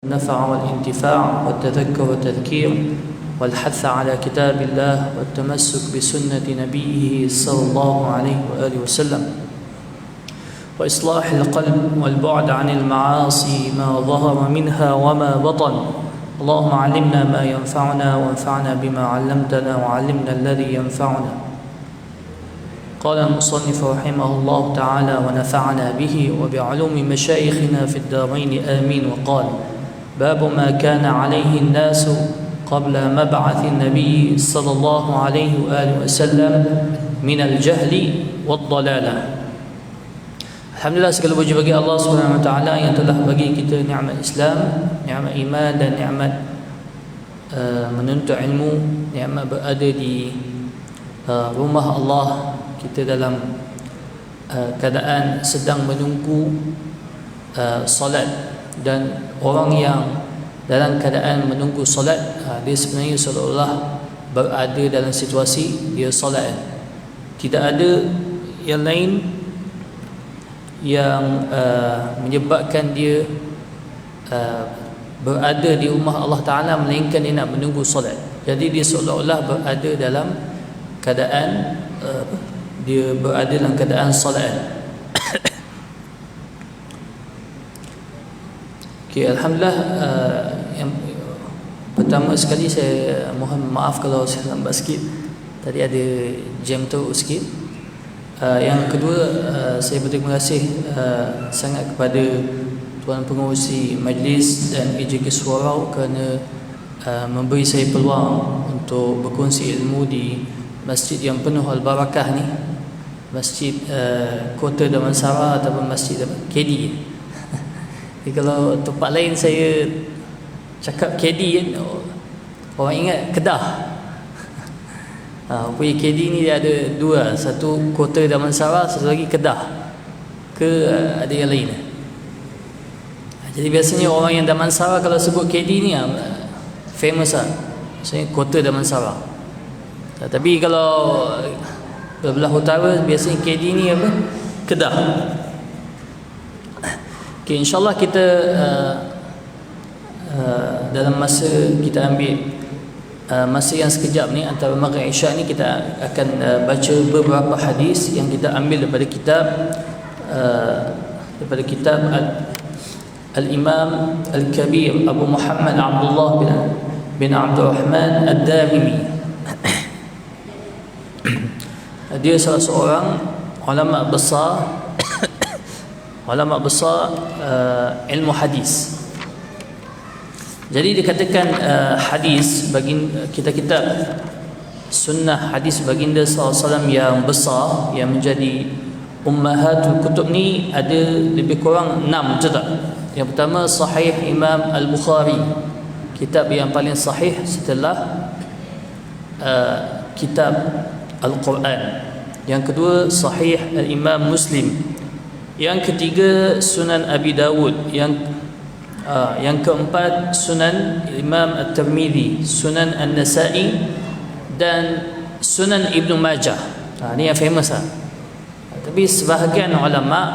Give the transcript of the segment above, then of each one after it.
النفع والانتفاع والتذكر والتذكير والحث على كتاب الله والتمسك بسنة نبيه صلى الله عليه وآله وسلم وإصلاح القلب والبعد عن المعاصي ما ظهر منها وما بطن. اللهم علمنا ما ينفعنا وانفعنا بما علمتنا وعلمنا الذي ينفعنا. قال المصنف رحمه الله تعالى ونفعنا به وبعلوم مشايخنا في الدارين آمين. وقال: باب ما كان عليه الناس قبل مبعث النبي صلى الله عليه وآله وسلم من الجهل والضلالة. Alhamdulillah, segala puji bagi Allah Subhanahu wa taala yang telah bagi kita nikmat Islam, nikmat iman dan nikmat menuntut ilmu, nikmat berada di rumah Allah. Kita dalam keadaan sedang menunggu solat, dan orang yang dalam keadaan menunggu solat, dia sebenarnya seolah-olah berada dalam situasi dia solat. Tidak ada yang lain yang menyebabkan dia berada di rumah Allah Ta'ala melainkan dia nak menunggu solat. Jadi dia seolah-olah berada dalam keadaan dia berada dalam keadaan solat. Okay, Alhamdulillah. Yang pertama sekali saya mohon maaf kalau saya lambat sikit. Tadi ada jam teruk sikit. Yang kedua, saya berterima kasih sangat kepada Tuan Pengerusi Majlis dan AJK Surau kerana memberi saya peluang untuk berkongsi ilmu di masjid yang penuh al-barakah ni, Masjid Kota Damansara ataupun Masjid KD. Jadi kalau tempat lain saya cakap KD kan, orang ingat Kedah. Punya KD ni dia ada dua, satu Kota Damansara, satu lagi Kedah. Ke ada yang lain? Jadi biasanya orang yang Damansara kalau sebut KD ni famous lah, maksudnya Kota Damansara. Tapi kalau belah utara biasanya KD ni apa? Kedah. Okay, InsyaAllah kita dalam masa kita ambil masa yang sekejap ni antara maghrib isyak ni, kita akan baca beberapa hadis yang kita ambil daripada kitab Al-Imam Al-Kabir Abu Muhammad Abdullah bin Abdul Rahman Ad-Darimi. Dia salah seorang ulama besar ilmu hadis. Jadi dikatakan hadis bagi kita kitab sunnah hadis baginda SAW yang besar, yang menjadi ummahatul kutub ni, ada lebih kurang 6, betul tak? Yang pertama Sahih Imam Al-Bukhari, kitab yang paling sahih setelah kitab Al-Quran. Yang kedua Sahih Al-Imam Muslim. Yang ketiga Sunan Abi Dawud. Yang keempat Sunan Imam At-Tirmidzi, Sunan An-Nasa'i dan Sunan Ibn Majah. Ini yang famous lah. Tapi sebahagian ulama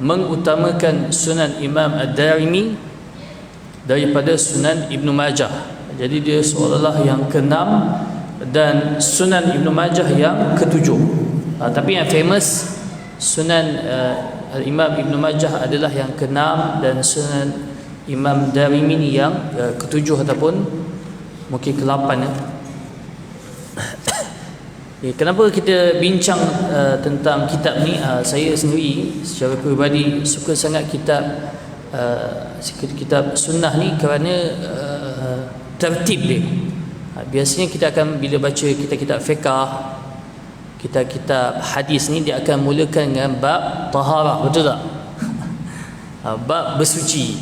mengutamakan Sunan Imam Ad-Darimi daripada Sunan Ibn Majah. Jadi dia seolah-olah yang ke-6 dan Sunan Ibn Majah yang ke-7. Tapi yang famous Sunan Imam Ibn Majah adalah yang ke-6 dan Sunan Imam Darimi ni yang ke-7 ataupun mungkin ke-8 ya. Kenapa kita bincang tentang kitab ni? Saya sendiri secara peribadi suka sangat kitab sunnah ni kerana tertib dia. Biasanya kita akan bila baca kitab fiqah, kitab hadis ni, dia akan mulakan dengan bab taharah, betul tak? Bab bersuci.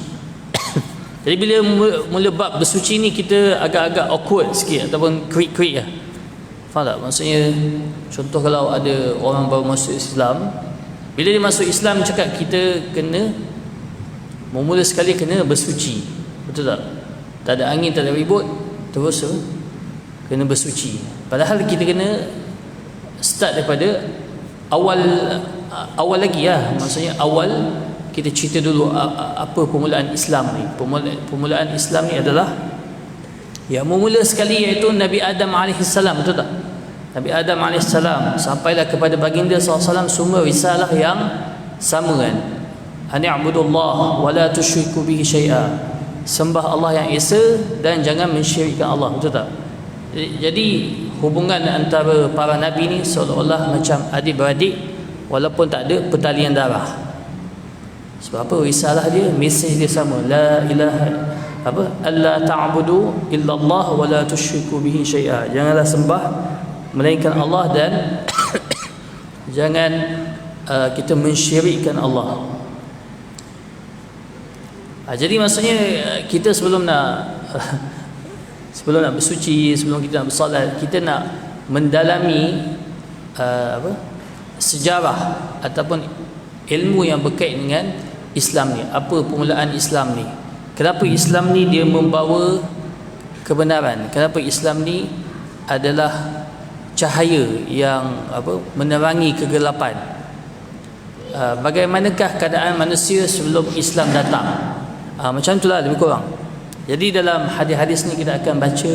Jadi bila mula bab bersuci ni, kita agak-agak awkward sikit ataupun krik-krik lah. Faham tak? Maksudnya contoh kalau ada orang baru masuk Islam, bila dia masuk Islam cakap kita kena mula sekali kena bersuci, betul tak? Tak ada angin, tak ada ribut, terus kena bersuci. Padahal kita kena start daripada awal lagi lah. Maksudnya awal kita cerita dulu apa permulaan Islam ni. Permulaan Islam ni adalah yang mula sekali iaitu Nabi Adam AS, betul tak? Nabi Adam AS sampailah kepada baginda SAW semua risalah yang sama kan. Ani'budullah wa la tusyriku bihi syai'a. Sembah Allah yang esa dan jangan mensyirikkan Allah, betul tak? Jadi hubungan antara para nabi ni seolah-olah macam adik-beradik walaupun tak ada pertalian darah. Sebab apa? Risalah dia, mesej dia sama. La ilaha alla ta'budu illallah wa la tusyriku bihi syai'a. Janganlah sembah melainkan Allah dan jangan kita mensyirikkan Allah. Jadi maksudnya kita sebelum nak bersuci, sebelum kita nak bersolat, kita nak mendalami sejarah ataupun ilmu yang berkait dengan Islam ni. Apa permulaan Islam ni? Kenapa Islam ni dia membawa kebenaran? Kenapa Islam ni adalah cahaya yang menerangi kegelapan? Bagaimanakah keadaan manusia sebelum Islam datang? Macam itulah lebih kurang. Jadi dalam hadis-hadis ni kita akan baca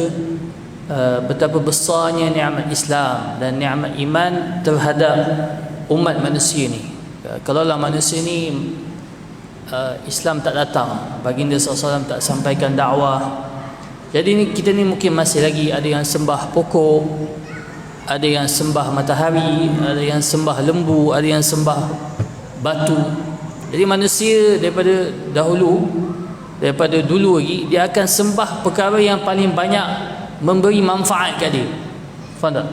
betapa besarnya nikmat Islam dan nikmat iman terhadap umat manusia ni. Kalaulah manusia ni Islam tak datang, baginda SAW tak sampaikan dakwah, jadi ni kita ni mungkin masih lagi ada yang sembah pokok, ada yang sembah matahari, ada yang sembah lembu, ada yang sembah batu. Jadi manusia daripada dulu lagi dia akan sembah perkara yang paling banyak memberi manfaat kat dia. Faham tak?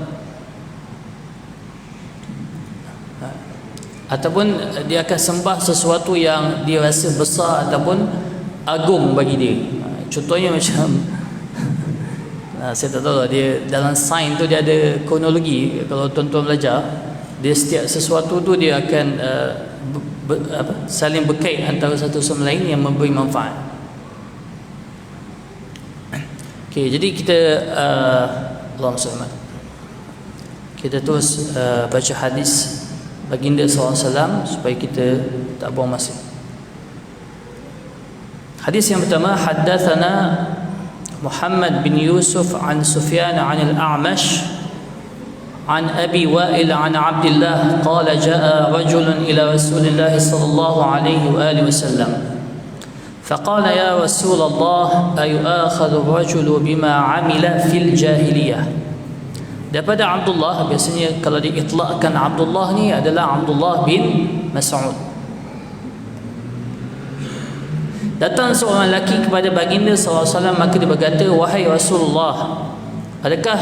Ataupun dia akan sembah sesuatu yang dia rasa besar ataupun agung bagi dia. Contohnya macam saya tak tahu lah, dia dalam sains tu dia ada kronologi. Kalau tuan-tuan belajar, dia setiap sesuatu tu dia akan saling berkait antara satu sama lain yang memberi manfaat. Okey, jadi kita Allahumma salli. Kita terus baca hadis baginda SAW supaya kita tak buang masa. Hadis yang pertama, haddatsana Muhammad bin Yusuf an Sufyan an al-A'mash an Abi Wa'il an Abdullah qala jaa rajulun ila Rasulillah sallallahu alaihi wa alihi wasallam فقال يا رسول الله أيؤاخذ الرجل بما عمل في الجاهلية. Daripada Abdullah, biasanya kalau diitlakkan Abdullah ni adalah Abdullah bin Mas'ud. Datang seorang lelaki kepada baginda SAW, maka dia berkata, wahai Rasulullah, adakah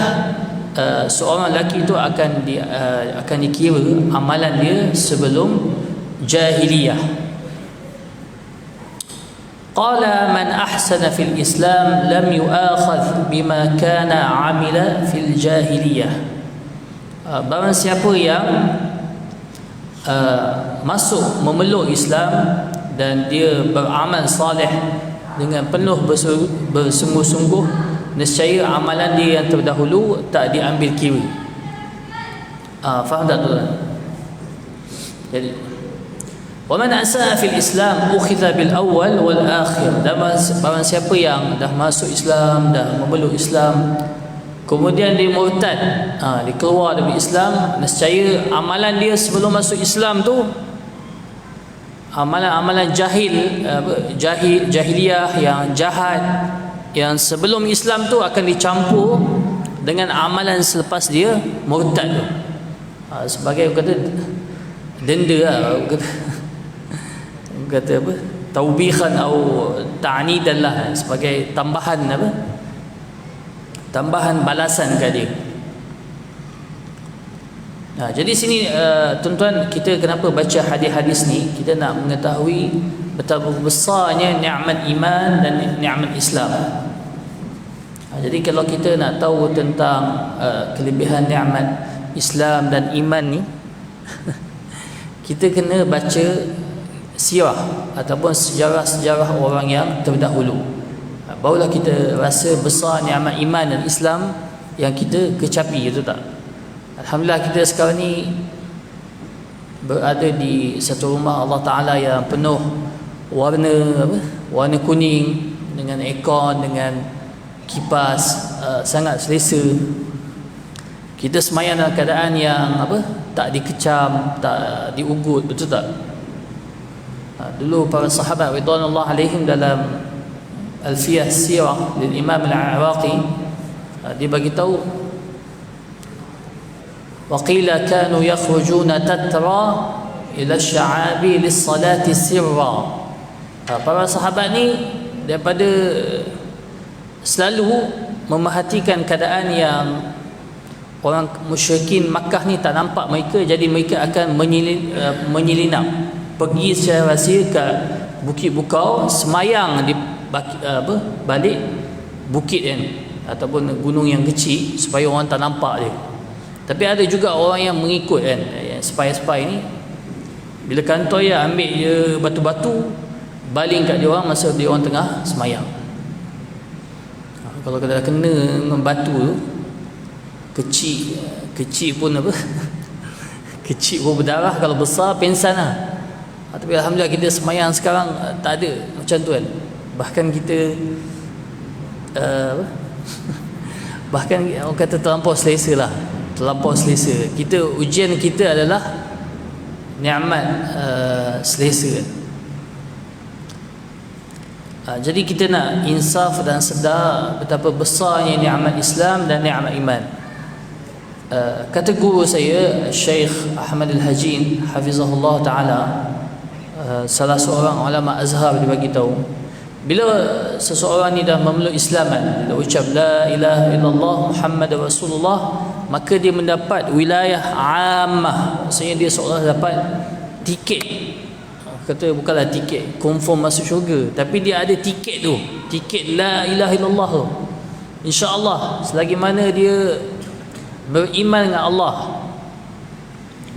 seorang lelaki itu akan dikira amalan dia sebelum jahiliyah? Qala man ahsana fil Islam lam yu'akhadh bima kana 'amila fil jahiliyah. Barang siapa yang masuk memeluk Islam dan dia beramal saleh dengan penuh bersungguh-sungguh, nescaya amalan dia yang terdahulu tak diambil kira. Faham tak tuan? Jadi wa man asaa fil Islam ukhidha bil awal wal akhir. Dan barang siapa yang dah masuk Islam, dah memeluk Islam, kemudian dia murtad, dia keluar dari Islam, nescaya amalan dia sebelum masuk Islam tu, amalan jahiliyah yang jahat yang sebelum Islam tu akan dicampur dengan amalan selepas dia murtad tu. Sebagai kata denda lah, kata apa, taubihan atau ta'nidan lah, sebagai tambahan tambahan balasan kat dia. Jadi sini tuan-tuan, kita kenapa baca hadis-hadis ni, kita nak mengetahui betapa besarnya nikmat iman dan nikmat Islam. Jadi kalau kita nak tahu tentang kelebihan nikmat Islam dan iman ni, kita kena baca sirah ataupun sejarah-sejarah orang yang terdahulu. Barulah kita rasa besar nikmat iman dan Islam yang kita kecapi, betul tak? Alhamdulillah kita sekarang ni berada di satu rumah Allah Ta'ala yang penuh warna kuning, dengan aircon, dengan kipas, sangat selesa. Kita semayang dalam keadaan yang tak dikecam, tak diugut, betul tak? Dulu para sahabat radhiyallahu alaihim dalam Alfiyah Sirah lil Imam Al-Iraqi, dia bagi tahu, wa qila kanu yakhrujuna tatra ila sya'abi lis-salati sirra. Para sahabat ni daripada selalu memerhatikan keadaan yang orang musyrikin Makkah ni tak nampak mereka, jadi mereka akan menyelinap pergi secara rahsia ke Bukit Bukau, semayang di balik bukit kan, ataupun gunung yang kecil supaya orang tak nampak dia. Tapi ada juga orang yang mengikut kan, yang spy ni, bila kantor ya ambil je batu-batu, baling kat dia orang masa dia orang tengah semayang. Kalau dah kena dengan batu tu, kecil pun kecil pun berdarah, kalau besar pensan lah. Tapi alhamdulillah kita semayang sekarang tak ada macam tu kan. Bahkan kita bahkan orang kata terlampau selesa lah, terlampau selesa. Ujian kita adalah nikmat selesa. Jadi kita nak insaf dan sedar betapa besarnya nikmat Islam dan nikmat iman. Kata guru saya Syekh Ahmad Al-Hajin hafizahullah ta'ala, salah seorang ulama Azhar, dia bagi tahu, bila seseorang ni dah memeluk Islam, dia ucap la ilaha illallah Muhammad Rasulullah, maka dia mendapat wilayah ammah. Maksudnya dia seolah dapat tiket. Kata bukanlah tiket confirm masuk syurga, tapi dia ada tiket tu, tiket la ilaha illallah tu. InsyaAllah selagi mana dia beriman dengan Allah,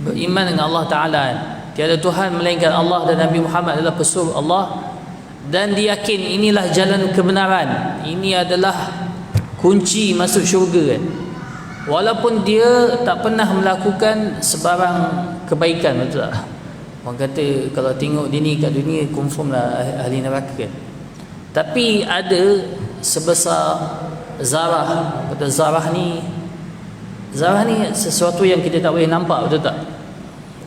beriman dengan Allah Ta'ala, tiada Tuhan melainkan Allah dan Nabi Muhammad adalah pesuruh Allah, dan dia yakin inilah jalan kebenaran, ini adalah kunci masuk syurga kan. Walaupun dia tak pernah melakukan sebarang kebaikan, betul tak? Orang kata kalau tengok dia ni kat dunia confirm lah ahli neraka kan. Tapi ada sebesar zarah. Kata zarah ni sesuatu yang kita tak boleh nampak, betul tak?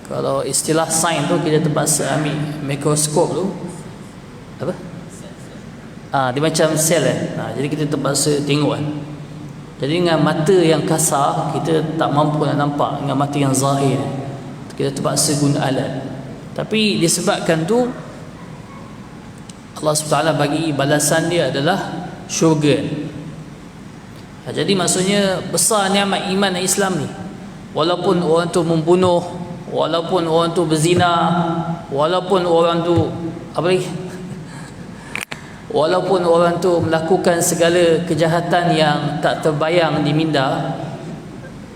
Kalau istilah sains tu, kita terpaksa ambil mikroskop tu, apa? Dia macam sel kan. Jadi kita terpaksa tengok kan. Jadi dengan mata yang kasar kita tak mampu nak nampak, dengan mata yang zahir kita terpaksa guna alat. Tapi disebabkan tu Allah SWT bagi balasan dia adalah syurga. Jadi maksudnya besar nikmat iman dan Islam ni. Walaupun orang tu membunuh, walaupun orang tu berzina, walaupun orang tu walaupun orang tu melakukan segala kejahatan yang tak terbayang di minda,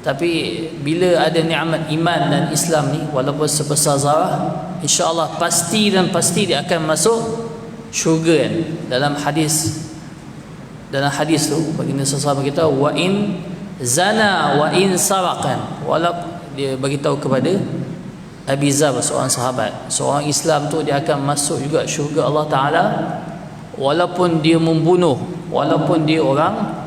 tapi bila ada nikmat iman dan Islam ni, walaupun sebesar zarah, insya-Allah pasti dia akan masuk syurga kan. Dalam hadis tu baginda sallallahu kita wa in zana wa in saraqan, walaupun dia bagi tahu kepada Abi Zar, seorang sahabat, seorang Islam tu dia akan masuk juga syurga Allah Ta'ala, walaupun dia membunuh, walaupun dia orang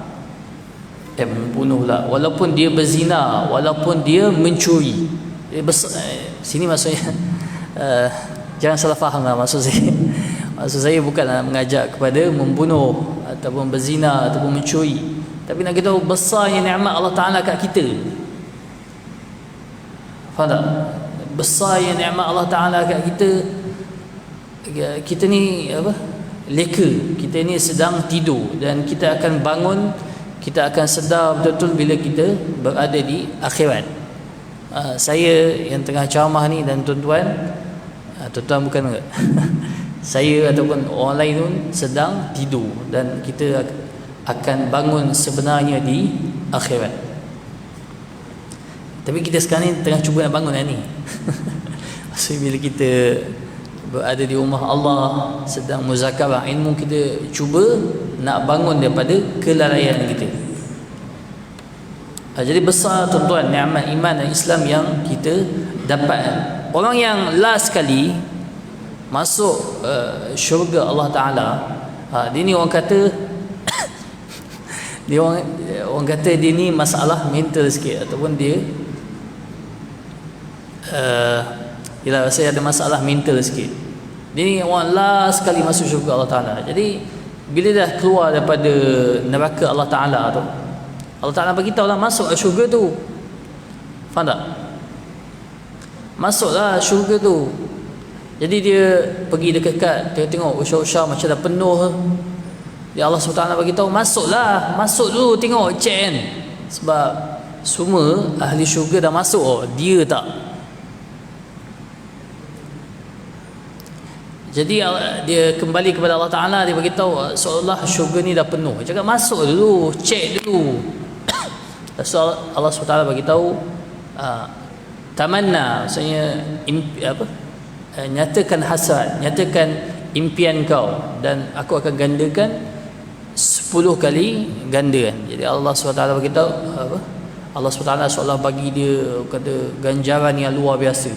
walaupun dia berzina, walaupun dia mencuri. Sini maksudnya jangan salah faham lah maksud saya bukanlah mengajak kepada membunuh ataupun berzina ataupun mencuri, tapi nak kita tahu besarnya nikmat Allah Ta'ala kat kita. Faham tak? Besarnya nikmat Allah Ta'ala kat kita. Kita ni leka, kita ni sedang tidur, dan kita akan bangun, kita akan sedar betul-betul bila kita berada di akhirat. Saya yang tengah ceramah ni dan tuan-tuan bukan enggak saya ataupun orang lain pun sedang tidur, dan kita akan bangun sebenarnya di akhirat. Tapi kita sekarang ni tengah cuba nak bangun ni. Maksudnya bila kita berada di rumah Allah sedang muzakarah ilmu, kita cuba nak bangun daripada kelalaian kita. Jadi besar tuan-tuan nikmat iman dan Islam yang kita dapat. orang yang last sekali masuk syurga Allah Ta'ala, dia ni orang kata dia orang kata dia ni masalah mental sikit, ataupun dia ialah saya ada masalah mental sikit. Dia ni orang last sekali masuk syurga Allah Ta'ala. Jadi bila dah keluar daripada neraka Allah Ta'ala tu, Allah Ta'ala beritahu lah masuk syurga tu. Faham tak? Masuklah syurga tu. Jadi dia pergi dekat-dekat, dia tengok usha-usha macam dah penuh. Ya Allah SWT beritahu masuklah, masuk dulu tengok, cek kan. Sebab semua ahli syurga dah masuk, dia tak. Jadi dia kembali kepada Allah Ta'ala, dia beritahu seolah syurga ni dah penuh. Dia cakap masuk dulu, cek dulu. So Allah SWT beritahu tamanna, maksudnya nyatakan hasrat, nyatakan impian kau, dan aku akan gandakan 10 kali ganda kan. Jadi Allah SWT beritahu Allah SWT seolah bagi dia kata ganjaran yang luar biasa.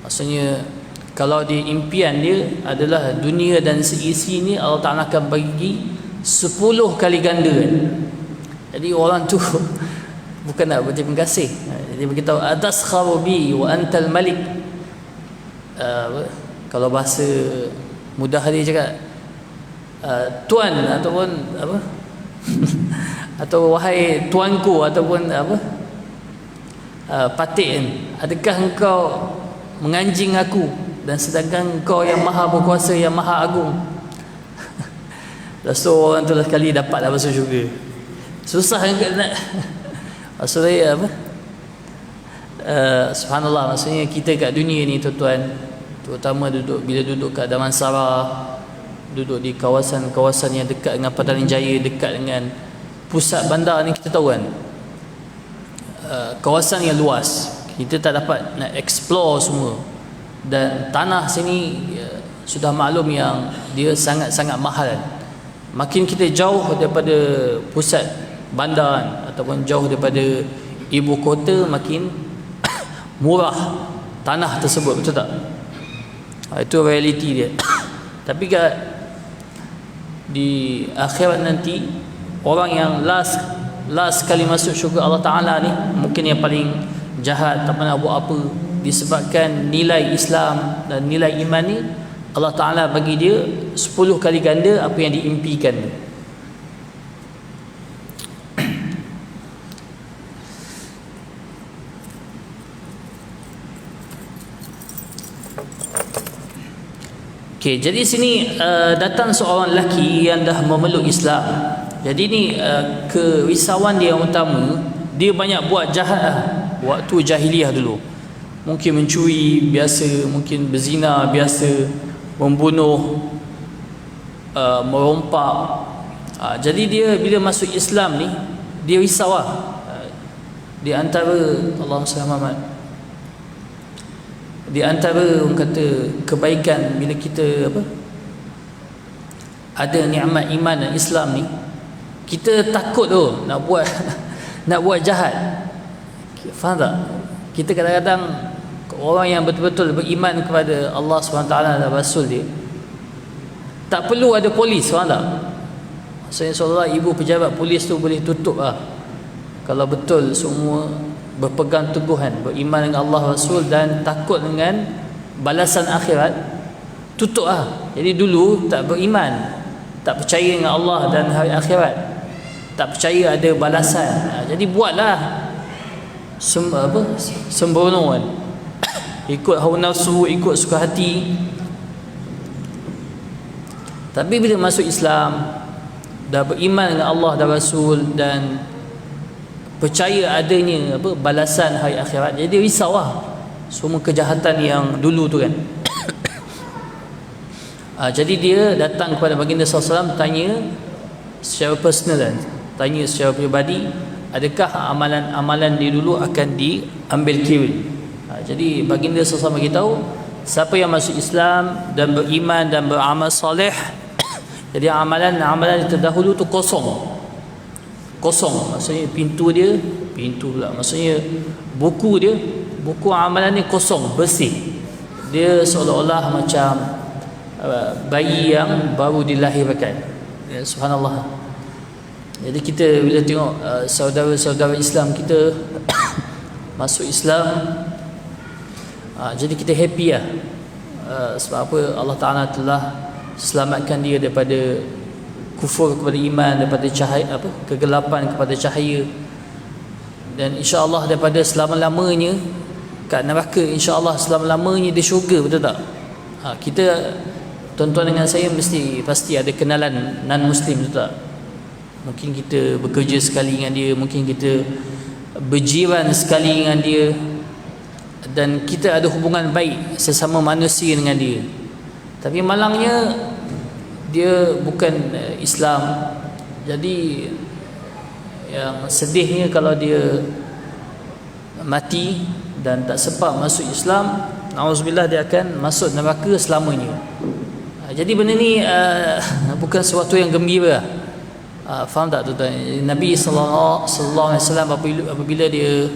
Maksudnya kalau dia impian dia adalah dunia dan seisi ni, Allah Ta'ala akan bagi 10 kali ganda kan. Jadi orang tu bukan nak berterima kasih. Jadi beritahu ataskharu bi wa antal malik. Kalau bahasa mudah dia cakap tuan ataupun apa atau wahai tuanku ataupun apa patik kan, adakah engkau menganjing aku, dan sedangkan engkau yang maha berkuasa, yang maha agung. Lepas tu orang tu sekali dapatlah masuk syurga. Susah nak maksudnya apa, subhanallah, maksudnya kita kat dunia ni tuan-tuan, terutama bila duduk kat Damansara, duduk di kawasan-kawasan yang dekat dengan Petaling Jaya, dekat dengan pusat bandar ni, kita tahu kan kawasan yang luas, kita tak dapat nak explore semua. Dan tanah sini sudah maklum yang dia sangat-sangat mahal. Makin kita jauh daripada pusat bandar ataupun jauh daripada ibu kota, makin murah tanah tersebut, betul tak? Itu realiti dia. Tapi di akhirat nanti, orang yang last kali masuk syurga Allah Ta'ala ni, mungkin yang paling jahat, tak pernah buat apa, disebabkan nilai Islam dan nilai iman ni, Allah Ta'ala bagi dia 10 kali ganda apa yang diimpikan. Okay, jadi sini datang seorang lelaki yang dah memeluk Islam. Jadi ni kerisauan dia yang utama, dia banyak buat jahat lah waktu jahiliah dulu. Mungkin mencuri biasa, mungkin berzina biasa, membunuh, merompak. Jadi dia bila masuk Islam ni, dia risau lah. Di antara Allahumma salli Muhammad, di antara orang kata kebaikan bila kita ada nikmat iman dan Islam ni, kita takut tu nak buat nak buat jahat. Faham tak? Kita kadang-kadang orang yang betul-betul beriman kepada Allah SWT dan Rasul dia, tak perlu ada polis. Faham tak? Maksudnya seolah ibu pejabat polis tu boleh tutup lah. Kalau betul semua berpegang teguh kan, beriman dengan Allah Rasul dan takut dengan balasan akhirat, tutup lah. Jadi dulu tak beriman, tak percaya dengan Allah dan hari akhirat, tak percaya ada balasan, jadi buatlah sembrono kan, ikut hawa nafsu, ikut suka hati. Tapi bila masuk Islam, dah beriman dengan Allah dan Rasul dan percaya adanya balasan hari akhirat, jadi risau lah semua kejahatan yang dulu tu kan. Jadi dia datang kepada baginda SAW, tanya secara personal kan, tanya secara peribadi, adakah amalan-amalan dia dulu akan diambil kira. Jadi baginda SAW beritahu, siapa yang masuk Islam dan beriman dan beramal soleh, jadi amalan terdahulu tu kosong, maksudnya pintu pula, maksudnya buku dia buku amalan ni kosong, bersih. Dia seolah-olah macam bayi yang baru dilahirkan. Ya, subhanallah. Jadi kita bila tengok saudara-saudara Islam kita masuk Islam, jadi kita happy lah. Sebab apa? Allah Ta'ala telah selamatkan dia daripada kufur kepada iman, daripada cahaya kegelapan kepada cahaya, dan insya-Allah daripada selama-lamanya kat neraka, insya-Allah selama-lamanya di syurga, betul tak? Kita, tuan-tuan dengan saya pasti ada kenalan non-muslim, betul tak? Mungkin kita bekerja sekali dengan dia, mungkin kita berjiran sekali dengan dia, dan kita ada hubungan baik sesama manusia dengan dia. Tapi malangnya dia bukan Islam. Jadi yang sedihnya kalau dia mati dan tak sempat masuk Islam, na'udzubillah, dia akan masuk neraka selamanya. Jadi benda ni bukan sesuatu yang gembira. Faham tak tuan-tuan? Nabi sallallahu alaihi wasallam apabila dia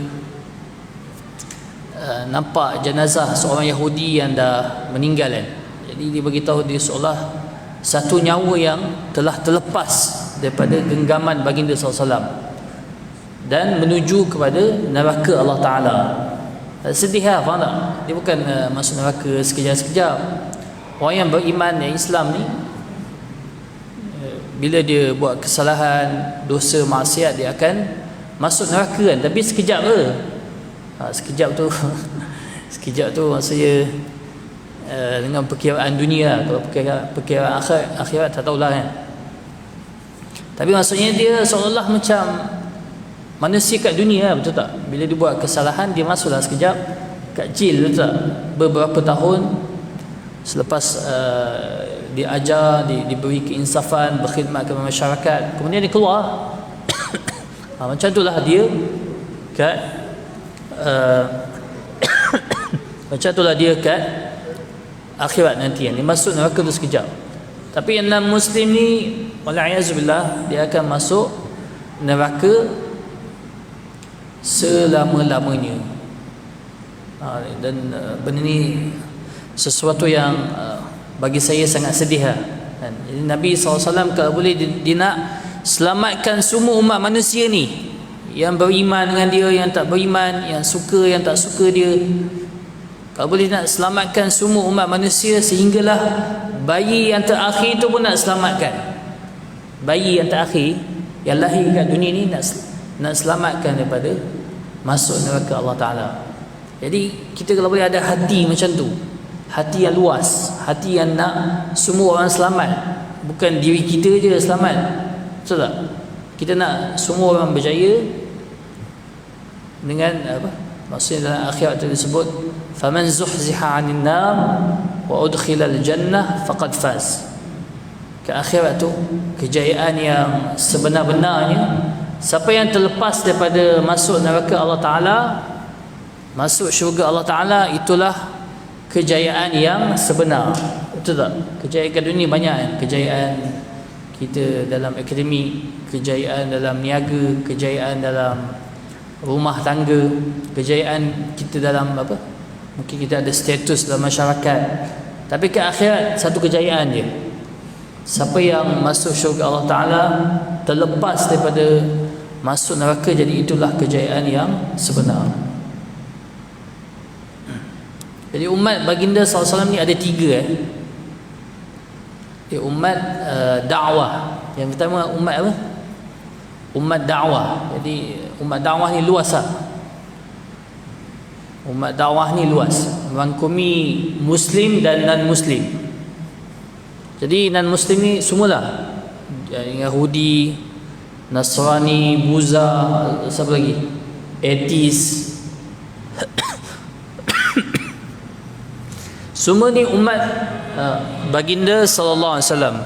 nampak jenazah seorang Yahudi yang dah meninggal kan, jadi dia beritahu dia seolah satu nyawa yang telah terlepas daripada genggaman baginda sallallahu alaihi wasallam dan menuju kepada neraka Allah Ta'ala. Sedih lah, faham tak? Dia bukan masuk neraka sekejap-sekejap. Orang yang beriman, yang Islam ni, bila dia buat kesalahan, dosa, maksiat, dia akan masuk neraka kan. Tapi sekejap ke? Sekejap tu sekejap tu maksudnya dengan perkiraan dunia lah. Kalau perkiraan akhirat tak tahulah kan. Tapi maksudnya dia seolah-olah macam manusia kat dunia lah, betul tak? Bila dia buat kesalahan, dia masuklah sekejap kat jail, betul tak? Beberapa tahun selepas dia ajar, diberi keinsafan, berkhidmat kepada masyarakat, kemudian dia keluar. Macam itulah dia kat macam itulah dia kat akhirat nanti, yang dia masuk neraka tu sekejap. Tapi yang non-muslim ni, wala'ayazubillah, dia akan masuk neraka selama-lamanya. Dan benda ni sesuatu yang bagi saya sangat sedih lah. Jadi Nabi SAW kalau boleh dia nak selamatkan semua umat manusia ni, yang beriman dengan dia, yang tak beriman, yang suka, yang tak suka dia, kalau boleh nak selamatkan semua umat manusia, sehinggalah bayi yang terakhir tu pun nak selamatkan. Bayi yang terakhir yang lahir kat dunia ni nak selamatkan daripada masuk neraka Allah Ta'ala. Jadi kita kalau boleh ada hati macam tu, hati yang luas, hati yang nak semua orang selamat, bukan diri kita je selamat, betul tak? Kita nak semua orang berjaya dengan apa? Maksudnya dalam akhirat itu disebut faman zuhziha 'anil nar wa udkhilal jannah faqad faz. Ke akhirat tu kejayaan yang sebenar-benarnya, siapa yang terlepas daripada masuk neraka Allah Ta'ala, masuk syurga Allah Ta'ala, itulah kejayaan yang sebenar. Betul tak? Kejayaan kat dunia banyak, kejayaan kita dalam akademik, kejayaan dalam niaga, kejayaan dalam rumah tangga, kejayaan kita dalam apa? Mungkin kita ada status dalam masyarakat. Tapi ke akhirat satu kejayaan je. Siapa yang masuk syurga Allah Ta'ala terlepas daripada masuk neraka, jadi itulah kejayaan yang sebenar. Jadi umat baginda SAW ni ada tiga umat dakwah. Yang pertama umat apa? Umat dakwah. Jadi umat dakwah ni luas lah. Umat dakwah ni luas, merangkumi muslim dan non-muslim. Jadi non-muslim ni semualah, Yahudi, Nasrani, Buza, siapa lagi? Atheist. Semua ni umat baginda sallallahu alaihi wasallam.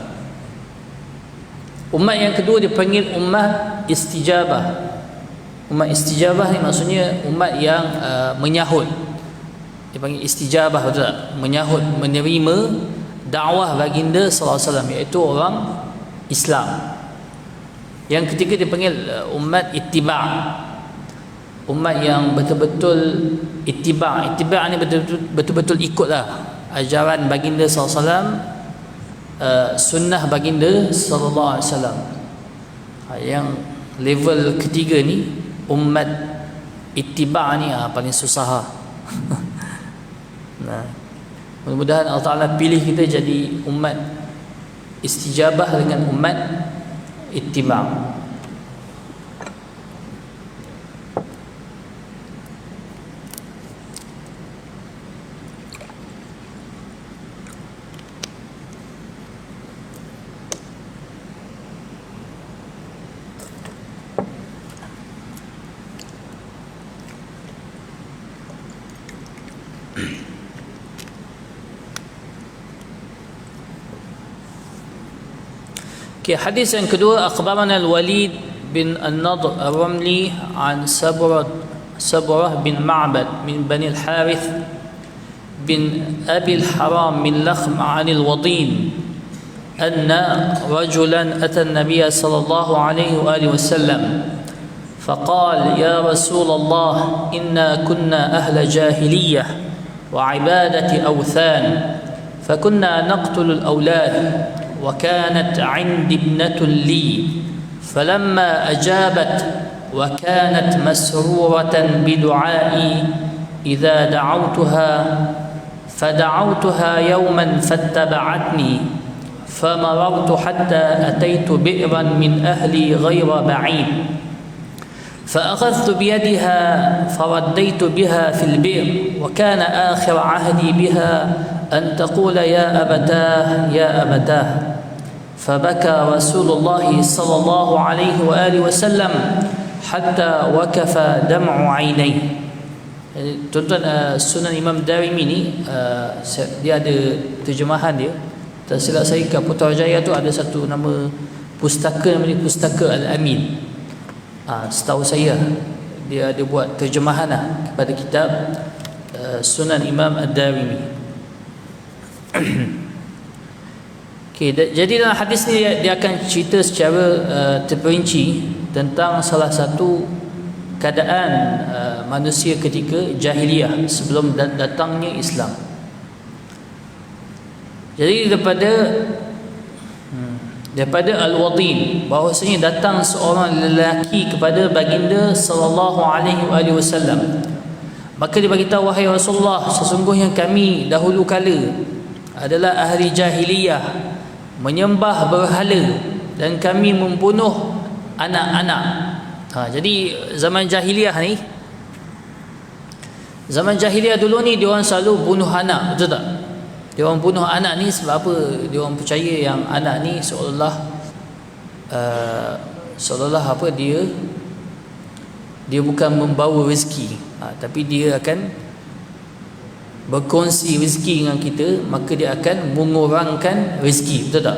Umat yang kedua dipanggil umat istijabah. Umat istijabah ni maksudnya umat yang menyahut. Dipanggil istijabah, betul tak? Menyahut, menerima dakwah baginda sallallahu alaihi wasallam, iaitu orang Islam. Yang ketiga dipanggil umat ittiba'. umat yang betul-betul ittiba' ni betul-betul ikutlah ajaran baginda sallallahu alaihi wasallam, sunnah baginda sallallahu alaihi wasallam. Yang level ketiga ni umat ittiba' ni paling susah. Nah, mudah-mudahan Allah Ta'ala pilih kita jadi umat istijabah dengan umat ittiba'. Hadis yang kedua, akhbarana al-Walid bin An-Nadr Ar-Ramli an Sabrah bin Ma'bad min Bani al-Harith bin Abi al-Haram min Lakhm an al-Wadin anna rajulan ata an-nabiy sallallahu alaihi wa alihi wasallam فقال يا رسول الله إنا كنا أهل جاهلية وعبادة أوثان فكنا نقتل الأولاد وكانت عندي ابنة لي فلما أجابت وكانت مسرورة بدعائي إذا دعوتها فدعوتها يوما فاتبعتني فمررت حتى أتيت بئرا من أهلي غير بعيد فأخذت بيدها فرديت بها في البئر وكان آخر عهدي بها أن تقول يا أبتاه يا أبتاه فبكى رسول الله صلى الله عليه وآله وسلم حتى وكف دمع عينيه. Tuan-tuan, Sunan Imam Darimi ni dia ada terjemahan dia. Tak silap saya kat Putrajaya tu ada satu nama pustaka, namanya Pustaka Al-Amin. Setahu saya dia ada buat terjemahan kepada kitab Sunan Imam Ad-Darimi. Jadi dalam hadis ni dia akan cerita secara terperinci tentang salah satu keadaan manusia ketika jahiliyah sebelum datangnya Islam. Jadi daripada Al-Wadin, bahawasanya datang seorang lelaki kepada baginda sallallahu alaihi wasallam. Maka dia beritahu, wahai Rasulullah, sesungguhnya kami dahulu kala adalah ahli jahiliyah, menyembah berhala dan kami membunuh anak-anak. Jadi zaman jahiliyah ni, zaman jahiliyah dulu ni dia orang selalu bunuh anak, betul tak? Dia orang bunuh anak ni sebab apa? Dia orang percaya yang anak ni seolah apa, dia bukan membawa rezeki, tapi dia akan berkongsi rezeki dengan kita, maka dia akan mengurangkan rezeki, betul tak?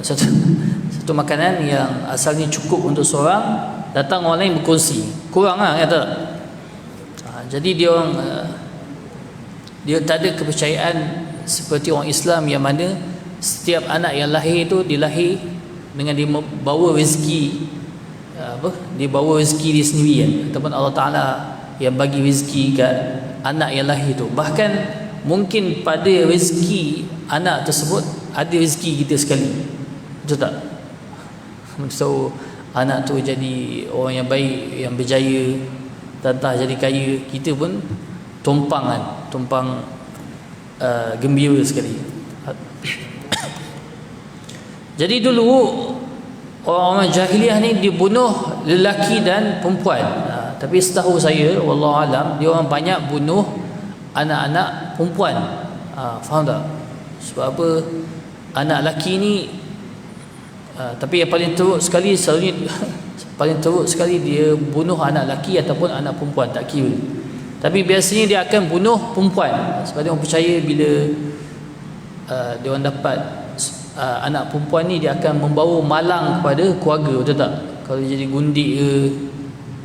Satu makanan yang asalnya cukup untuk seorang, datang orang lain berkongsi, kurang kata. Jadi dia tak ada kepercayaan seperti orang Islam yang mana setiap anak yang lahir tu dilahir dengan dia bawa rezeki, dia bawa rezeki dia sendiri ataupun Allah Ta'ala yang bagi rezeki kat anak yang lahir tu. Bahkan mungkin pada rezeki anak tersebut ada rezeki kita sekali, betul tak? So anak tu jadi orang yang baik, yang berjaya, entah jadi kaya, kita pun tumpang gembira sekali. Jadi dulu orang-orang jahiliah ni dia bunuh lelaki dan perempuan. Tapi setahu saya, wallahu alam, dia orang banyak bunuh anak-anak perempuan. Faham tak? Sebab apa? Anak lelaki ni tapi yang paling teruk sekali selalunya paling teruk sekali dia bunuh anak lelaki ataupun anak perempuan, tak kira. Tapi biasanya dia akan bunuh perempuan sebab dia orang percaya bila dia orang dapat anak perempuan ni, dia akan membawa malang kepada keluarga, betul tak? Kalau jadi gundik ke,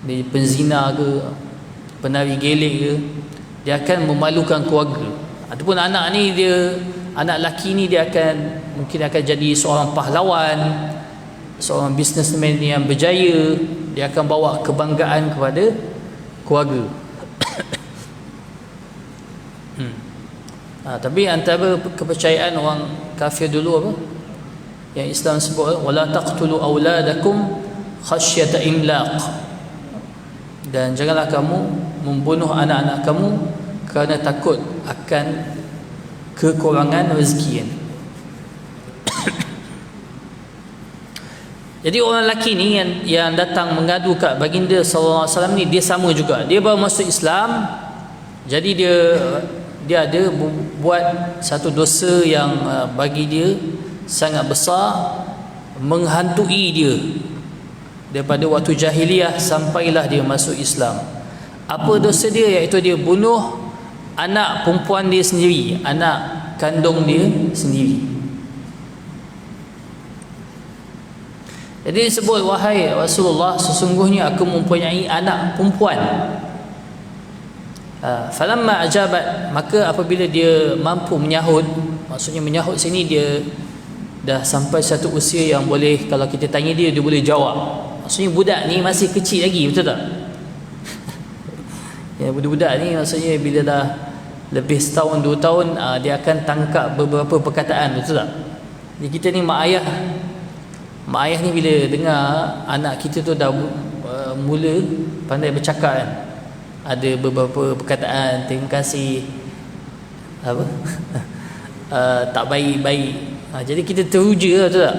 dia penzina ke, penari gelek ke, dia akan memalukan keluarga. Ataupun anak ni anak lelaki ni dia mungkin akan jadi seorang pahlawan, seorang businessman yang berjaya, dia akan bawa kebanggaan kepada keluarga. Tapi antara kepercayaan orang kafir dulu apa yang Islam sebut, wala taqtulu auladakum khasyata imlaq, dan janganlah kamu membunuh anak-anak kamu kerana takut akan kekurangan rezeki. Jadi orang lelaki ni yang datang mengadu kat baginda sallallahu alaihi wasallam ni, dia sama juga, dia baru masuk Islam. Jadi dia ada buat satu dosa yang bagi dia sangat besar, menghantui dia daripada waktu jahiliah sampailah dia masuk Islam. Apa dosa dia? Iaitu dia bunuh anak perempuan dia sendiri, anak kandung dia sendiri. Jadi disebut, wahai Rasulullah, sesungguhnya aku mempunyai anak perempuan. Falamma ajabat, maka apabila dia mampu menyahut, maksudnya menyahut sini dia dah sampai satu usia yang boleh, kalau kita tanya dia boleh jawab. Maksudnya budak ni masih kecil lagi, betul tak? Ya, budak-budak ni maksudnya bila dah lebih setahun 2 tahun, dia akan tangkap beberapa perkataan, betul tak? Jadi kita ni mak ayah ni bila dengar anak kita tu dah mula pandai bercakap kan, ada beberapa perkataan terima kasih apa tak baik-baik, jadi kita teruja, betul tak?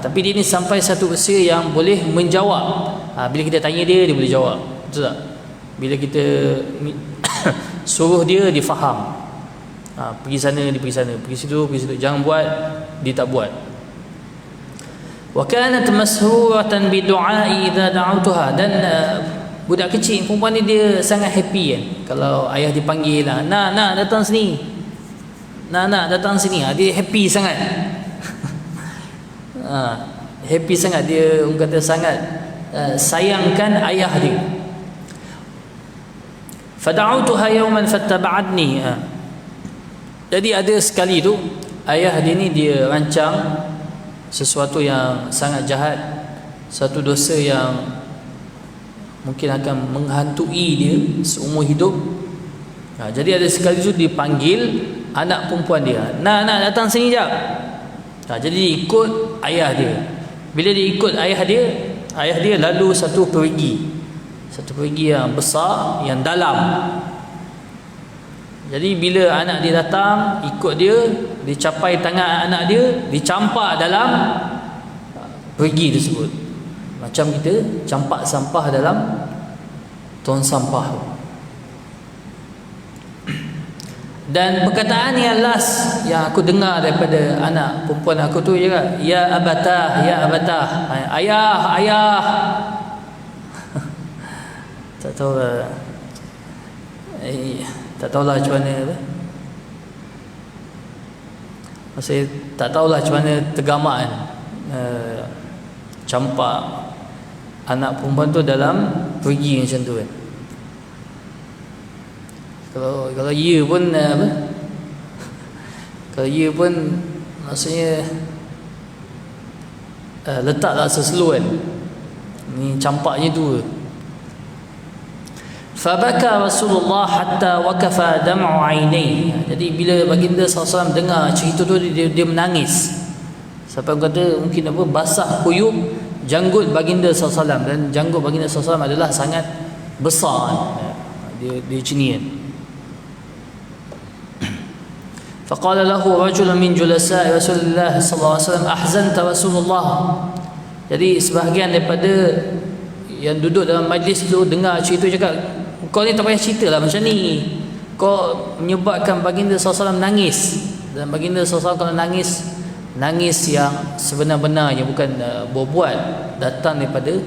Tapi dia ni sampai satu usia yang boleh menjawab. Bila kita tanya dia boleh jawab, betul tak? Bila kita suruh dia faham. Pergi sana dia pergi sana, pergi situ, jangan buat, dia tak buat. Wa kanat masruratan bi du'ai idza da'awtuha, dan budak kecil perempuan ni dia sangat happy kan kalau ayah dipanggil lah, nak datang sini, nak datang sini, dia happy sangat. Happy sangat dia, orang kata sangat sayangkan ayah dia. Fada'autuha yawman fattaba'adni. Jadi ada sekali tu ayah dia ni dia rancang sesuatu yang sangat jahat, satu dosa yang mungkin akan menghantui dia seumur hidup. Jadi ada sekali tu dipanggil anak perempuan dia, nak datang sini jap. Jadi dia ikut ayah dia. Bila dia ikut ayah dia lalu satu perigi yang besar, yang dalam. Jadi bila anak dia datang ikut dia capai tangan anak dia, dicampak dalam perigi tersebut, macam kita campak sampah dalam tong sampah. Dan perkataan yang last yang aku dengar daripada anak perempuan aku tu ialah ya abatah, ayah. Tak tahulah macam mana Saya tak tahulah macam mana tergamak kan, campak anak perempuan tu dalam pergi macam tu kan. Kalau ia pun kalau ia pun maksudnya letaklah seseluan, ni campaknya tu. Fabaka Rasulullah hatta waqafa dam'u 'ainaihi. Jadi bila baginda SAW dengar cerita tu dia menangis sampai kata mungkin basah kuyup janggut baginda SAW, dan janggut baginda SAW adalah sangat besar, dia cinian. Faqala lahu rajulun min julasa'i Rasulullah sallallahu alaihi wasallam ahzanta Rasulullah. Jadi sebahagian daripada yang duduk dalam majlis tu dengar cerita cakap, kau ni tak payah cerita lah macam ni, kau menyebabkan baginda SAW nangis. Dan baginda SAW kalau nangis yang sebenar-benarnya, bukan buat datang daripada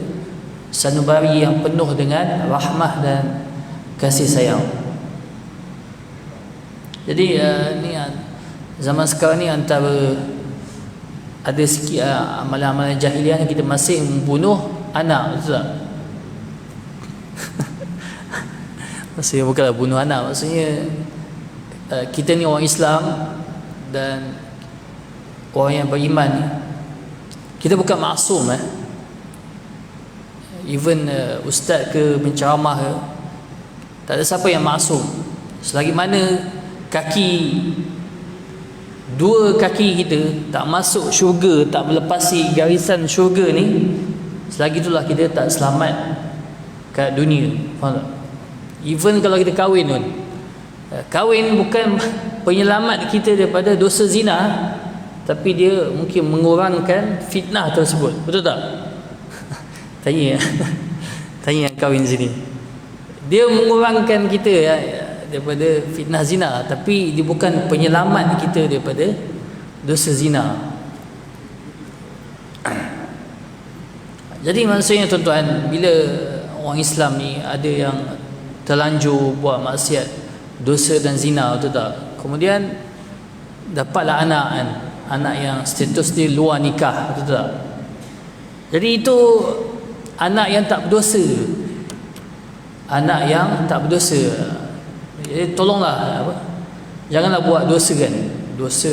sanubari yang penuh dengan rahmah dan kasih sayang. Jadi ni zaman sekarang ni antara ada sikit amalan-amalan jahiliah ni kita masih membunuh anak, betul tak? Maksudnya bukanlah bunuh anak, maksudnya kita ni orang Islam dan orang yang beriman ni, kita bukan maksum. Even ustaz ke penceramah ke, Tak ada siapa yang maksum. Selagi mana dua kaki kita tak masuk syurga, tak melepasi garisan syurga ni, selagi itulah kita tak selamat kat dunia. Faham tak? Even kalau kita kahwin pun, kahwin bukan penyelamat kita daripada dosa zina, tapi dia mungkin mengurangkan fitnah tersebut. Betul tak? Tanya yang kahwin sini. Dia mengurangkan kita daripada fitnah zina, tapi dia bukan penyelamat kita daripada dosa zina. Jadi maksudnya tuan-tuan, bila orang Islam ni ada yang terlanjur buat maksiat, dosa dan zina, betul tak? Kemudian dapatlah anak kan, anak yang status dia luar nikah, betul tak? Jadi itu anak yang tak berdosa, anak yang tak berdosa. Jadi tolonglah janganlah buat dosa kan, dosa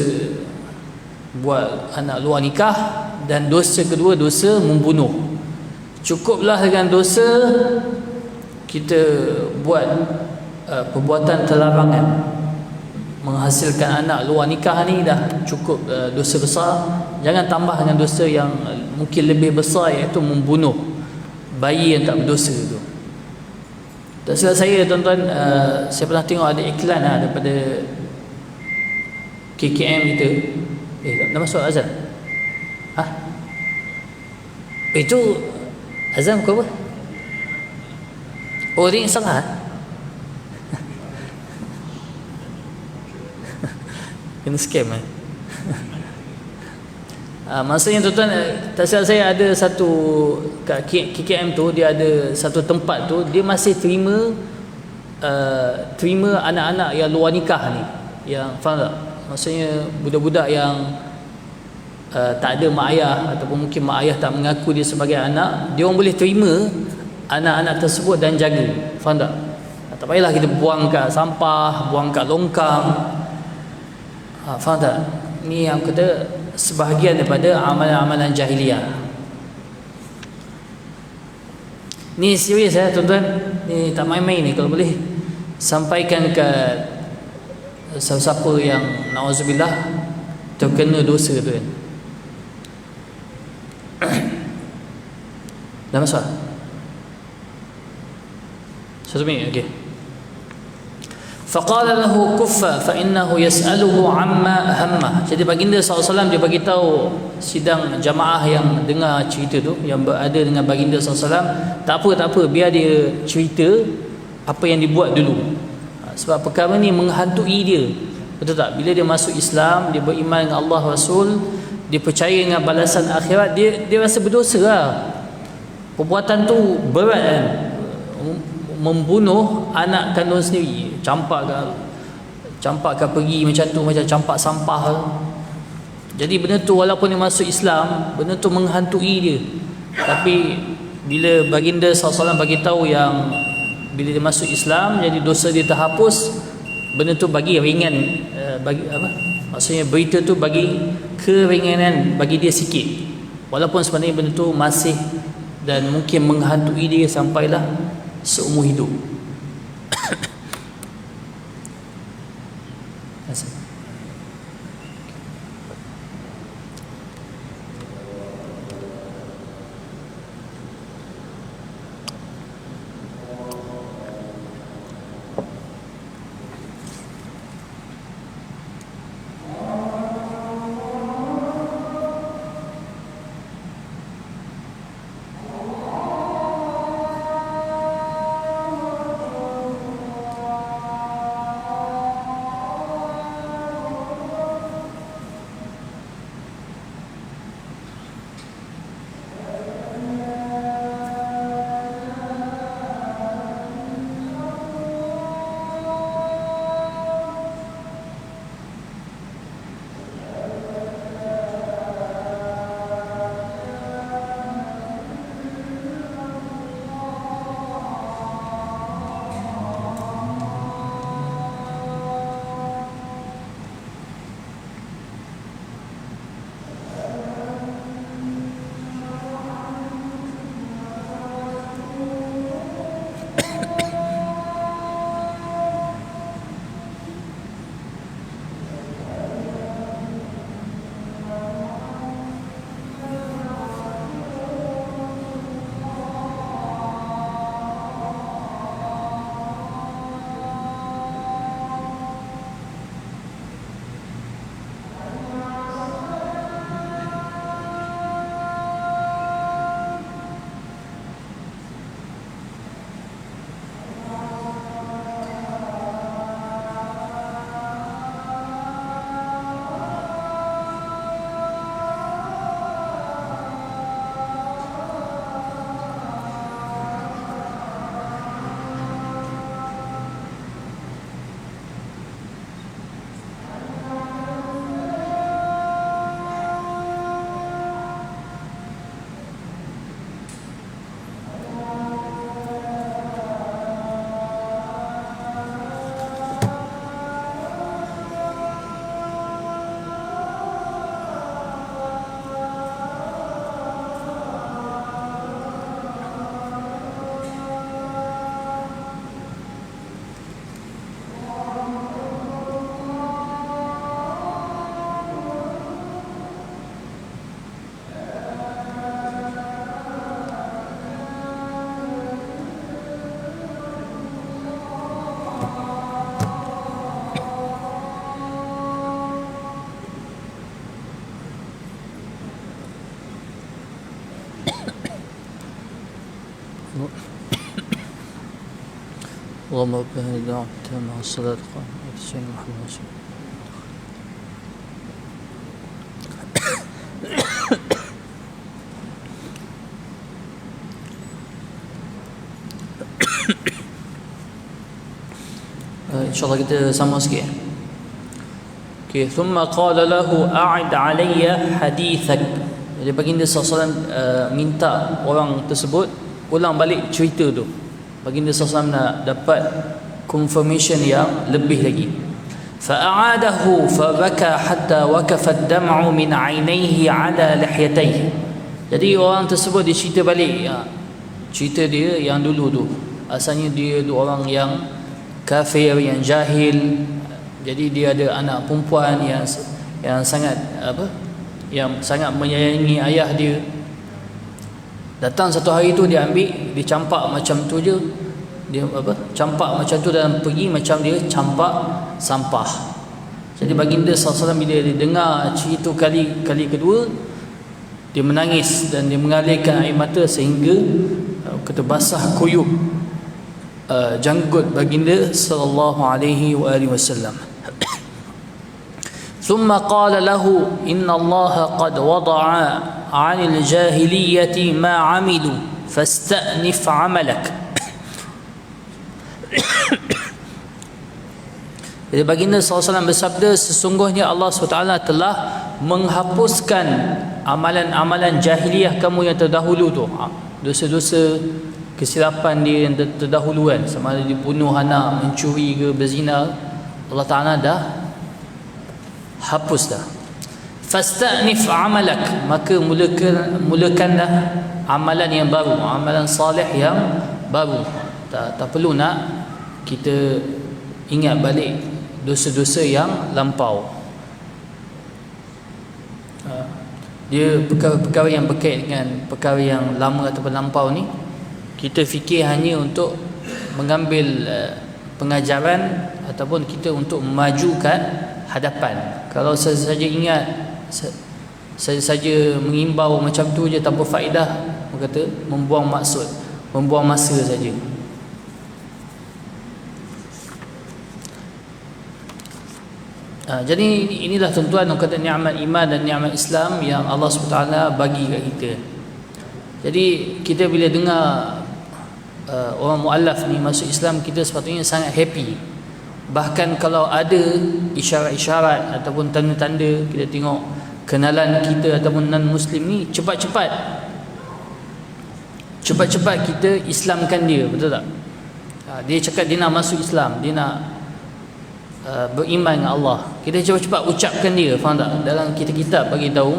buat anak luar nikah, dan dosa kedua dosa membunuh. Cukuplah dengan dosa kita buat perbuatan terlarangan, menghasilkan anak luar nikah ni dah cukup dosa besar. Jangan tambah dengan dosa yang mungkin lebih besar, iaitu membunuh bayi yang tak berdosa tu. Tak silap saya tuan-tuan, saya pernah tengok ada iklan daripada KKM kita. Dah masuk azan? Itu azan ke apa? Oh, ini salah. Kena scam maksudnya tuan-tuan, tak silap saya ada satu kat KKM tu, dia ada satu tempat tu, dia masih terima anak-anak yang luar nikah ni, yang faham tak? Maksudnya budak-budak yang tak ada mak ayah, ataupun mungkin mak ayah tak mengaku dia sebagai anak, dia orang boleh terima anak-anak tersebut dan jaga. Faham tak? Tak payahlah kita buang kat sampah, buang kat longkang. Faham tak? Ni yang kata sebahagian daripada amalan-amalan jahiliah. Ni serius tuan-tuan, ni tak main-main ni. Kalau boleh sampaikan ke siapa yang na'udzubillah terkena dosa tu kan. Dah masuk? 1 minit, okey. Faqala lahu kuffa fa innahu yas'aluhu amma hamma. Jadi baginda SAW dia bagi tahu sidang jamaah yang dengar cerita tu, yang berada dengan baginda SAW, tak apa, biar dia cerita apa yang dibuat dulu. Sebab perkara ni menghantui dia. Betul tak? Bila dia masuk Islam, dia beriman dengan Allah Rasul, dia percaya dengan balasan akhirat, dia rasa berdosa lah. Perbuatan tu berat kan. Membunuh anak kandung sendiri, campak ke pergi macam tu, macam campak sampah. Jadi benda tu walaupun dia masuk Islam, benda tu menghantui dia. Tapi bila baginda SAW bagi tahu yang bila dia masuk Islam, jadi dosa dia terhapus, benda tu bagi ringan, maksudnya berita tu bagi keringanan bagi dia sikit, walaupun sebenarnya benda tu masih dan mungkin menghantui dia sampailah seumur hidup. اللهم رب هذه الدعوة التامة والصلاة القائمة سيدنا محمد رسول الله. InsyaAllah kita sama sikit. Okay, thumma qala lahu a'id alayya hadithak. Jadi baginda SAW minta orang tersebut ulang balik cerita tu. Baginda SAW nak dapat confirmation yang lebih lagi. Fa'adahu fabaka hatta waqafa ad-dam'u min 'ainayhi 'ala lihyatayhi. Jadi orang tersebut dia cerita balik cerita dia yang dulu tu. Asalnya dia tu orang yang kafir, yang jahil. Jadi dia ada anak perempuan yang sangat yang sangat menyayangi ayah dia. Datang satu hari tu dia ambil, dia campak macam tu je. Dia campak macam tu dan pergi macam dia campak sampah. Jadi baginda SAW bila dia dengar cerita kali kedua, dia menangis dan dia mengalirkan air mata sehingga kata basah kuyup janggut baginda sallallahu alaihi wasallam. ثم قال له إن الله قد وضع عن الجاهلية ما عملوا فاستأنف عملك. Jadi baginda SAW bersabda, sesungguhnya Allah SWT telah menghapuskan amalan-amalan jahiliyah kamu yang terdahulu tu. Dosa-dosa kesilapan dia yang terdahulu kan, sama ada dibunuh anak, mencuri ke, berzina, Allah Ta'ala dah hapus dah. Fasta'nif amalak, maka mulakanlah amalan yang baru, amalan salih yang baru. Tak perlu nak kita ingat balik dosa-dosa yang lampau. Dia perkara-perkara yang berkait dengan perkara yang lama ataupun lampau ni, kita fikir hanya untuk mengambil pengajaran ataupun kita untuk memajukan hadapan. Kalau saja ingat, saja mengimbau macam tu je tanpa faedah, kata membuang maksud, membuang masa saja. Jadi inilah tuan-tuan kata nikmat iman dan nikmat Islam yang Allah SWT bagi kat kita. Jadi kita bila dengar orang mu'allaf ni masuk Islam, kita sepatutnya sangat happy. Bahkan kalau ada isyarat-isyarat ataupun tanda-tanda kita tengok kenalan kita ataupun non-Muslim ni, cepat-cepat kita Islamkan dia, betul tak? Dia cakap dia nak masuk Islam, dia nak beriman dengan Allah, kita cepat-cepat ucapkan dia, faham tak? Dalam kitab bagi tahu,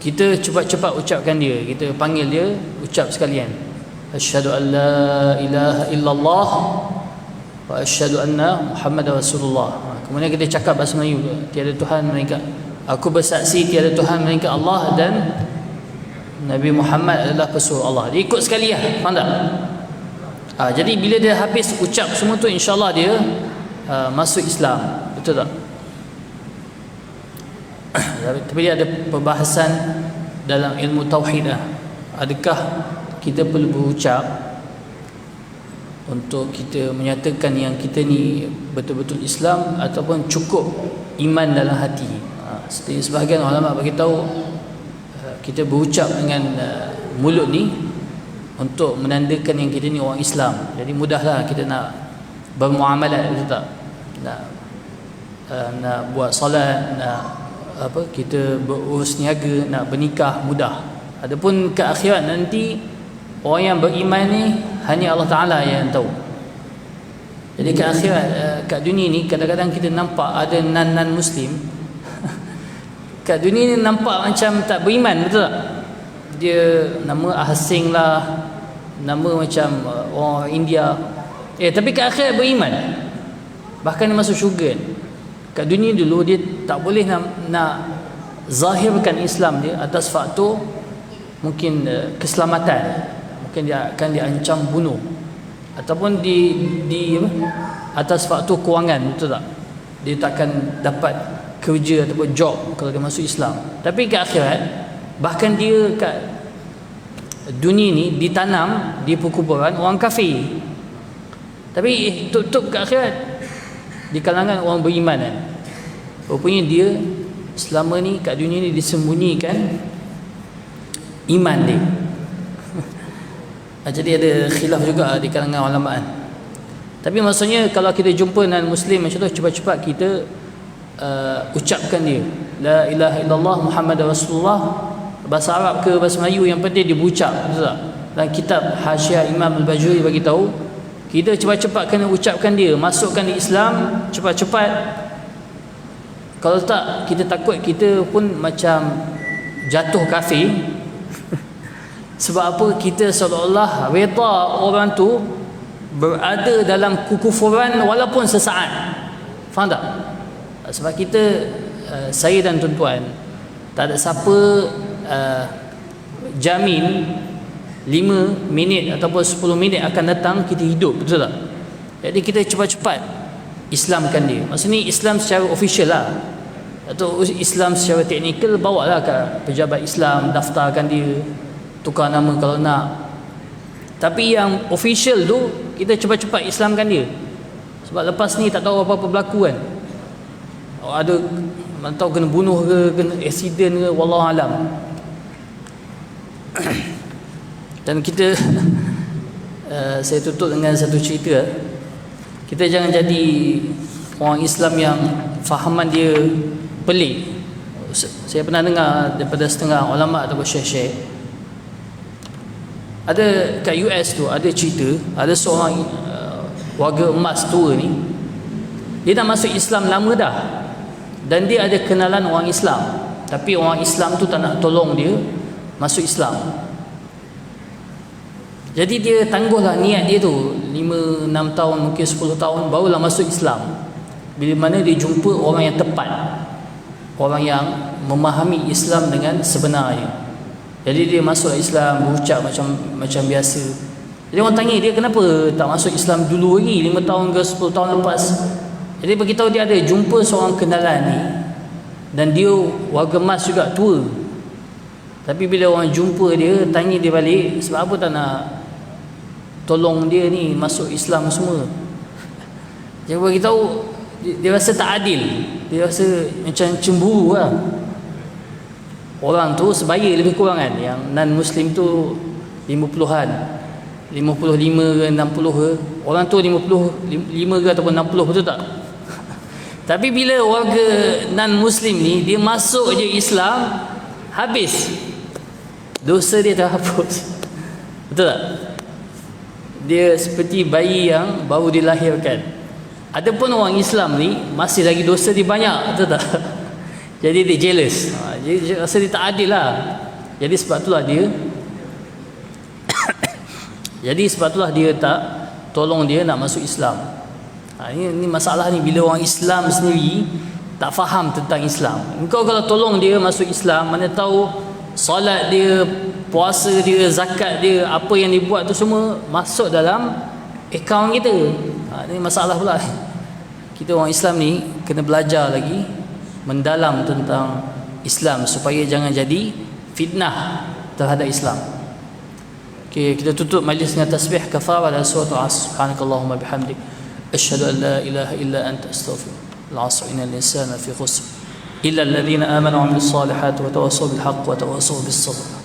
kita cepat-cepat ucapkan dia, kita panggil dia, ucap sekalian. Asyhadu an la ilaha illallah wa asyhadu anna Muhammadar Rasulullah. Kemudian kita cakap bahasa Melayu, tiada Tuhan melainkan, aku bersaksi tiada Tuhan melainkan Allah dan Nabi Muhammad adalah pesuruh Allah. Dia ikut sekali lah, faham tak? Jadi bila dia habis ucap semua tu, insyaAllah dia masuk Islam, betul tak? Tapi dia ada perbahasan dalam ilmu tauhid lah. Adakah kita perlu berucap untuk kita menyatakan yang kita ni betul-betul Islam, ataupun cukup iman dalam hati? Seperti sebahagian ulama bagi tahu, kita berucap dengan mulut ni untuk menandakan yang kita ni orang Islam. Jadi mudahlah kita nak bermuamalat, betul tak? Nak buat solat, nak kita berurus niaga, nak bernikah, mudah. Adapun ke akhirat nanti, orang yang beriman ni hanya Allah Ta'ala yang tahu. Jadi ke akhirat, kat dunia ni kadang-kadang kita nampak ada non-Muslim kat dunia ni nampak macam tak beriman, betul tak? Dia nama asing lah, nama macam orang India, tapi kat akhirat beriman, bahkan dia masuk syurga. Kat dunia dulu dia tak boleh nak zahirkan Islam dia atas faktor mungkin keselamatan, mungkin dia akan diancam bunuh, ataupun di atas faktor kewangan, betul tak? Dia takkan dapat kerja ataupun job kalau dia masuk Islam. Tapi ke akhirat Bahkan dia kat dunia ni ditanam di perkuburan orang kafir. Tapi tutup kat akhirat di kalangan orang beriman kan. Rupanya dia selama ni kat dunia ni disembunyikan iman dia. Jadi ada khilaf juga di kalangan ulama kan. Tapi maksudnya kalau kita jumpa non muslim macam tu, cepat-cepat kita ucapkan dia la ilaha illallah Muhammadar Rasulullah, bahasa Arab ke bahasa Melayu, yang penting dia berucap, betul tak? Dan kitab Hasyiah Imam Al-Bajuri bagi tahu kita cepat-cepat kena ucapkan dia, masukkan di Islam cepat-cepat. Kalau tak, kita takut kita pun macam jatuh kafir. Sebab apa? Kita seolah-olah reda orang tu berada dalam kekufuran walaupun sesaat. Faham tak? Sebab kita, saya dan tuan-tuan, tak ada siapa jamin 5 minit ataupun 10 minit akan datang kita hidup, betul tak? Jadi kita cepat-cepat Islamkan dia. Maksudnya Islam secara official lah, atau Islam secara teknikal bawalah ke pejabat Islam, daftarkan dia, tukar nama kalau nak. Tapi yang official tu kita cepat-cepat Islamkan dia. Sebab lepas ni tak tahu apa-apa berlaku kan. Ada mana tahu kena bunuh ke, kena accident ke, wallahu alam. Dan kita saya tutup dengan satu cerita. Kita jangan jadi orang Islam yang fahaman dia pelik. Saya pernah dengar daripada setengah ulama atau syekh-syekh, ada kat US tu ada cerita, ada seorang warga emas tua ni, dia dah masuk Islam lama dah, dan dia ada kenalan orang Islam, tapi orang Islam tu tak nak tolong dia masuk Islam. Jadi dia tangguhlah niat dia tu 5-6 tahun, mungkin 10 tahun, barulah masuk Islam. Bila mana dia jumpa orang yang tepat, orang yang memahami Islam dengan sebenarnya. Jadi dia masuk Islam, berucap macam biasa. Jadi orang tanya dia kenapa tak masuk Islam dulu lagi, 5 tahun ke 10 tahun lepas. Jadi beritahu dia ada jumpa seorang kenalan ni, dan dia warga emas juga, tua. Tapi bila orang jumpa dia, tanya dia balik, sebab apa tak nak tolong dia ni masuk Islam semua. Dia beritahu dia rasa tak adil, dia rasa macam cemburu lah. Orang tu sebaya lebih kurang kan, yang non-Muslim tu 50-an, 55 ke 60 ke, orang tu 55 ke ataupun 60, betul tak? Tapi bila warga non-Muslim ni dia masuk je Islam, habis dosa dia terhapus. Betul tak? Dia seperti bayi yang baru dilahirkan. Adapun orang Islam ni masih lagi dosa dia banyak, betul tak? Jadi dia jealous. Jadi rasa dia tak adil lah. Jadi sebab itulah dia jadi sebab itulah dia tak tolong dia nak masuk Islam. Ini masalah ni, bila orang Islam sendiri tak faham tentang Islam. Engkau kalau tolong dia masuk Islam, mana tahu solat dia, puasa dia, zakat dia, apa yang dia buat tu semua masuk dalam akaun kita. Ini masalah pula. Kita orang Islam ni kena belajar lagi mendalam tentang Islam supaya jangan jadi fitnah terhadap Islam. Okay, kita tutup majlis dengan tasbih kafarah dan surah Al-Asr. Subhanakallahumma bihamdik, asyhadu an la ilaha illa anta, astaghfiruka. Al-Asr innal insana fi khusr illa alladhina amanu wa amilus salihati wa tawassaw bil haqq wa tawassaw bis sabr.